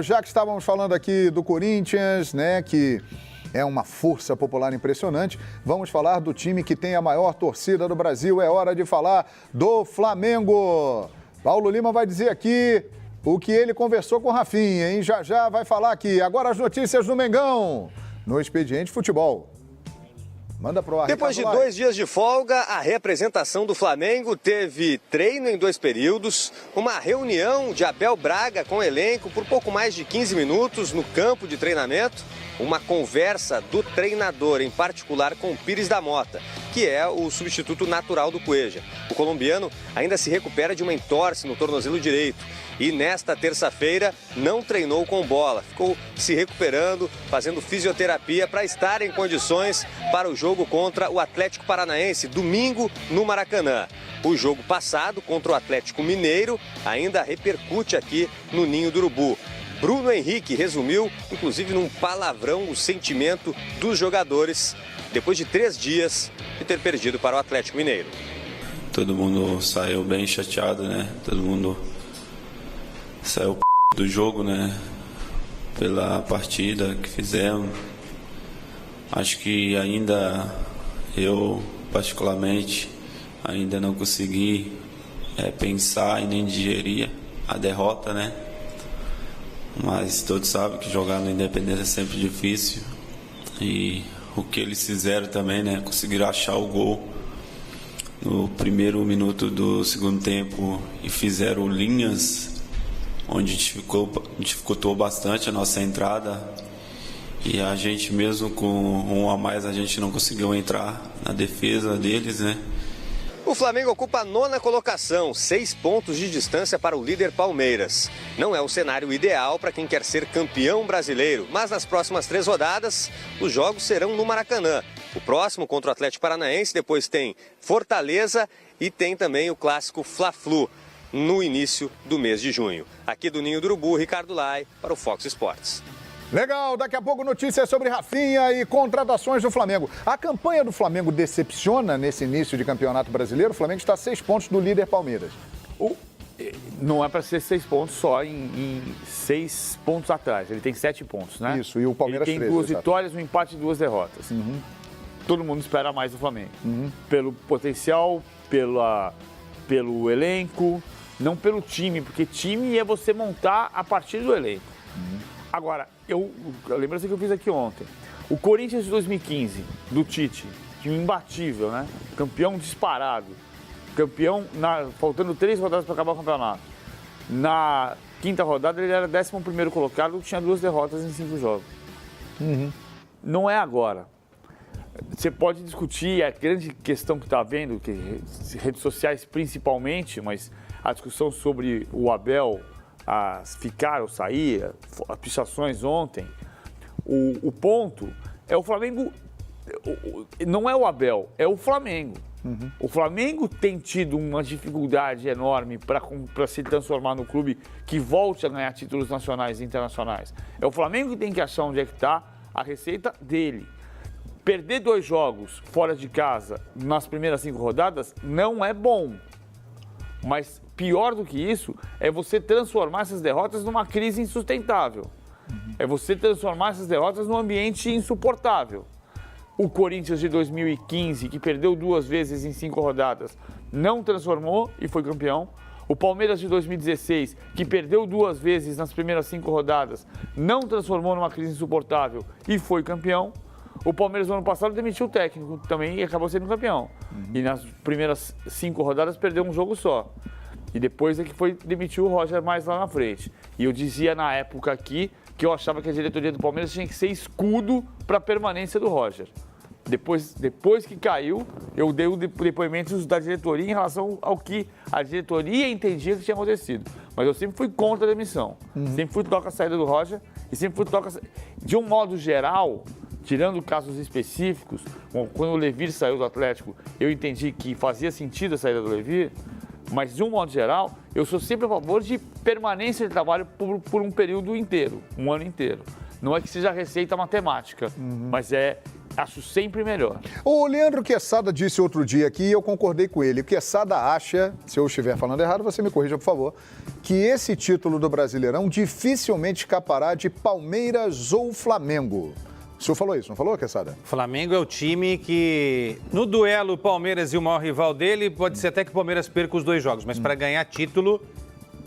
Já que estávamos falando aqui do Corinthians, né, que é uma força popular impressionante, vamos falar do time que tem a maior torcida do Brasil. É hora de falar do Flamengo. Paulo Lima vai dizer aqui o que ele conversou com o Rafinha, hein? Já vai falar aqui. Agora as notícias do Mengão, no Expediente Futebol. Manda pro ar. Depois de 2 dias de folga, a representação do Flamengo teve treino em 2 períodos, uma reunião de Abel Braga com o elenco por pouco mais de 15 minutos no campo de treinamento, uma conversa do treinador, em particular com o Pires da Mota, que é o substituto natural do Cueja. O colombiano ainda se recupera de uma entorse no tornozelo direito e nesta terça-feira não treinou com bola. Ficou se recuperando, fazendo fisioterapia para estar em condições para o jogo contra o Atlético Paranaense, domingo no Maracanã. O jogo passado contra o Atlético Mineiro ainda repercute aqui no Ninho do Urubu. Bruno Henrique resumiu, inclusive num palavrão, o sentimento dos jogadores depois de 3 dias de ter perdido para o Atlético Mineiro. Todo mundo saiu bem chateado, né? Todo mundo saiu do jogo, né? Pela partida que fizemos. Acho que ainda eu, particularmente, ainda não consegui pensar e nem digerir a derrota, né? Mas todos sabem que jogar no Independência é sempre difícil. E o que eles fizeram também, né? Conseguiram achar o gol no primeiro minuto do segundo tempo e fizeram linhas onde dificultou bastante a nossa entrada. E a gente, mesmo com um a mais, a gente não conseguiu entrar na defesa deles, né? O Flamengo ocupa a 9ª colocação, 6 pontos de distância para o líder Palmeiras. Não é o cenário ideal para quem quer ser campeão brasileiro, mas nas próximas 3 rodadas, os jogos serão no Maracanã. O próximo contra o Atlético Paranaense, depois tem Fortaleza e tem também o clássico Fla-Flu no início do mês de junho. Aqui do Ninho do Urubu, Ricardo Lai para o Fox Sports. Legal, daqui a pouco notícias sobre Rafinha e contratações do Flamengo. A campanha do Flamengo decepciona nesse início de campeonato brasileiro? O Flamengo está a 6 pontos do líder Palmeiras. Não é para ser 6 pontos só em 6 pontos atrás. Ele tem 7 pontos, né? Isso, e o Palmeiras ele tem 13, 2 exato. vitórias, um empate e 2 derrotas. Uhum. Todo mundo espera mais do Flamengo. Pelo potencial, pelo elenco, não pelo time, porque time é você montar a partir do elenco. Agora, a lembrança que eu fiz aqui ontem, o Corinthians de 2015, do Tite, time imbatível, né? Campeão disparado, campeão faltando 3 rodadas para acabar o campeonato. Na 5ª rodada ele era 11º colocado, tinha 2 derrotas em 5 jogos. Não é agora. Você pode discutir a grande questão que está havendo, que redes sociais principalmente, mas a discussão sobre o Abel ficar ou sair, as pichações ontem. O ponto é o Flamengo, não é o Abel, é o Flamengo. O Flamengo tem tido uma dificuldade enorme para se transformar no clube que volte a ganhar títulos nacionais e internacionais. É o Flamengo que tem que achar onde é que está a receita dele. Perder 2 jogos fora de casa nas primeiras 5 rodadas não é bom. Mas pior do que isso é você transformar essas derrotas numa crise insustentável. É você transformar essas derrotas num ambiente insuportável. O Corinthians de 2015, que perdeu 2 vezes em 5 rodadas, não transformou e foi campeão. O Palmeiras de 2016, que perdeu 2 vezes nas primeiras 5 rodadas, não transformou numa crise insuportável e foi campeão. O Palmeiras no ano passado demitiu o técnico também e acabou sendo campeão. E nas primeiras 5 rodadas perdeu um jogo só. E depois é que demitiu o Roger mais lá na frente. E eu dizia na época aqui que eu achava que a diretoria do Palmeiras tinha que ser escudo para a permanência do Roger. Depois que caiu, eu dei o depoimento da diretoria em relação ao que a diretoria entendia que tinha acontecido. Mas eu sempre fui contra a demissão. Sempre fui toca a saída do Roger e sempre fui toca... De um modo geral, tirando casos específicos, quando o Levir saiu do Atlético, eu entendi que fazia sentido a saída do Levir, mas de um modo geral, eu sou sempre a favor de permanência de trabalho por um período inteiro, um ano inteiro. Não é que seja receita matemática, mas é Acho sempre melhor. O Leandro Quesada disse outro dia aqui, e eu concordei com ele. O Quesada acha, se eu estiver falando errado, você me corrija, por favor, que esse título do Brasileirão dificilmente escapará de Palmeiras ou Flamengo. O senhor falou isso, não falou, Quesada? O Flamengo é o time que, no duelo Palmeiras e o maior rival dele, pode ser até que o Palmeiras perca os 2 jogos, mas para ganhar título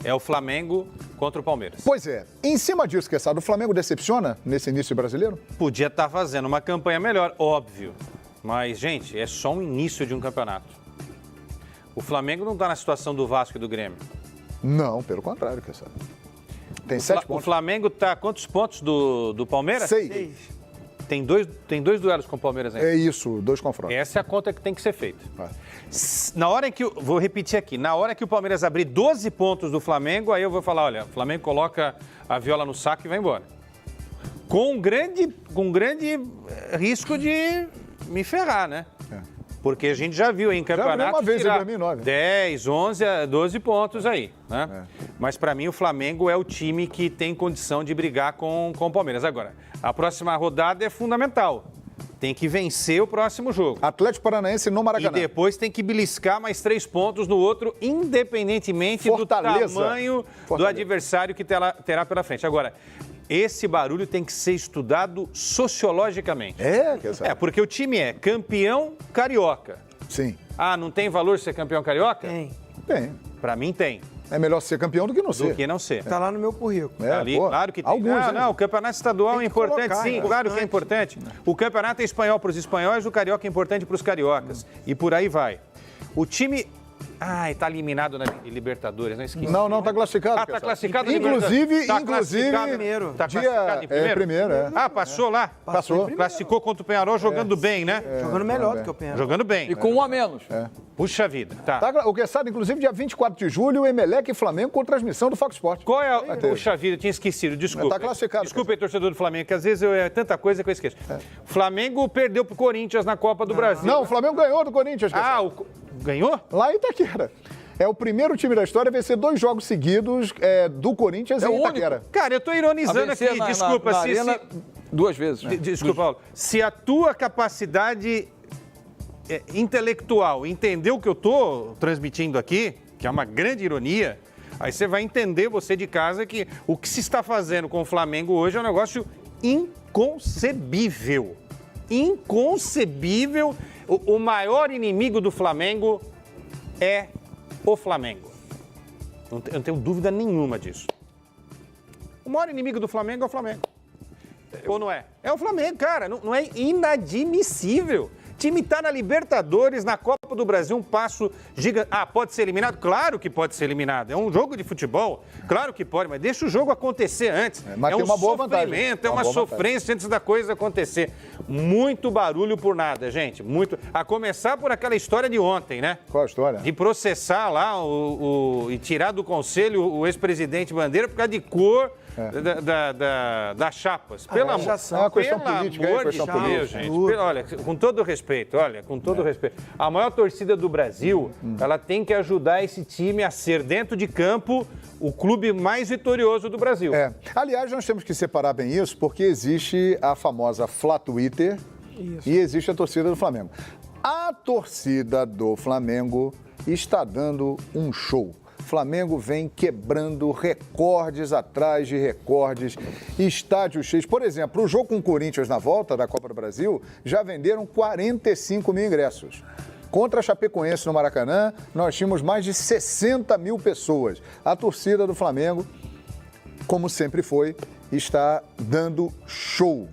é o Flamengo contra o Palmeiras. Pois é. Em cima disso, Quesada, o Flamengo decepciona nesse início brasileiro? Podia estar fazendo uma campanha melhor, óbvio. Mas, gente, é só um início de um campeonato. O Flamengo não está na situação do Vasco e do Grêmio. Não, pelo contrário, Quesada. Tem 7 pontos. O Flamengo está a quantos pontos do Palmeiras? 6. Tem dois duelos com o Palmeiras ainda. É isso, 2 confrontos. Essa é a conta que tem que ser feita. Na hora que vou repetir aqui, na hora que o Palmeiras abrir 12 pontos do Flamengo, aí eu vou falar, olha, o Flamengo coloca a viola no saco e vai embora. Com grande risco de me ferrar, né? Porque a gente já viu em campeonato uma vez em tirar 2009. 10, 11, 12 pontos aí, né? Mas para mim o Flamengo é o time que tem condição de brigar com o Palmeiras. Agora, a próxima rodada é fundamental. Tem que vencer o próximo jogo. Atlético Paranaense no Maracanã. E depois tem que beliscar mais 3 pontos no outro, independentemente Fortaleza. do tamanho do adversário que terá pela frente. Agora, esse barulho tem que ser estudado sociologicamente. Porque o time é campeão carioca. Sim. Ah, não tem valor ser campeão carioca? Tem. Pra mim tem. É melhor ser campeão do que não ser. Do que não ser. Tá lá no meu currículo. Ali, claro que tem. Alguns, Não, o campeonato estadual é importante, colocar, sim, claro que é importante. O campeonato é espanhol para os espanhóis, o carioca é importante para os cariocas. E por aí vai. O time... está eliminado na Libertadores, não esqueci. Não, está classificado. Está classificado. Inclusive, tá classificado primeiro. Está classificado em primeiro? Primeiro, é. Ah, passou lá? Passou. Classificou contra o Penharol jogando bem, né? Jogando melhor do que o Penharol. Jogando bem. E com 1 a menos. Puxa vida. Tá. O Quesada, inclusive, dia 24 de julho, Emelec e Flamengo com transmissão do Fox Sports. Qual é a... Puxa vida, eu tinha esquecido, desculpa. Tá classificado. Desculpa aí, torcedor do Flamengo, que às vezes é tanta coisa que eu esqueço. O Flamengo perdeu pro Corinthians na Copa do Brasil. Não, o Flamengo ganhou do Corinthians. Ganhou? Lá em Itaquera. É o primeiro time da história a vencer 2 jogos seguidos do Corinthians em Itaquera. Cara, eu tô ironizando aqui, desculpa. Na arena, 2 vezes. Desculpa, Paulo. Se a tua capacidade intelectual entender o que eu tô transmitindo aqui, que é uma grande ironia, aí você vai entender, você de casa, que o que se está fazendo com o Flamengo hoje é um negócio inconcebível. Inconcebível. O maior inimigo do Flamengo é o Flamengo. Eu não tenho dúvida nenhuma disso. O maior inimigo do Flamengo é o Flamengo. Ou não é? É o Flamengo, cara. Não é inadmissível. O time está na Libertadores, na Copa do Brasil, um passo gigante. Ah, pode ser eliminado? Claro que pode ser eliminado. É um jogo de futebol. Claro que pode, mas deixa o jogo acontecer antes. Mas tem uma boa vantagem. É uma sofrência antes da coisa acontecer. Muito barulho por nada, gente. Muito. A começar por aquela história de ontem, né? Qual a história? De processar lá e tirar do conselho o ex-presidente Bandeira por causa de cor das chapas. Pelo amor, é uma questão política, de Deus, gente. Olha, com todo respeito, respeito. A maior torcida do Brasil, ela tem que ajudar esse time a ser, dentro de campo, o clube mais vitorioso do Brasil. Aliás, nós temos que separar bem isso, porque existe a famosa Flá Twitter e existe a torcida do Flamengo. A torcida do Flamengo está dando um show. Flamengo vem quebrando recordes atrás de recordes, estádios cheios. Por exemplo, o jogo com o Corinthians na volta da Copa do Brasil, já venderam 45 mil ingressos. Contra a Chapecoense no Maracanã, nós tínhamos mais de 60 mil pessoas. A torcida do Flamengo, como sempre foi, está dando show.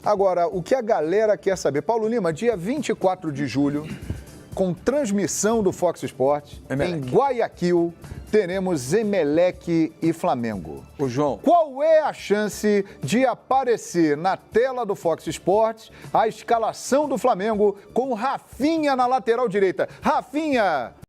Agora, o que a galera quer saber? Paulo Lima, dia 24 de julho, com transmissão do Fox Sports, em Guayaquil, teremos Emelec e Flamengo. O João. Qual é a chance de aparecer na tela do Fox Sports a escalação do Flamengo com Rafinha na lateral direita? Rafinha!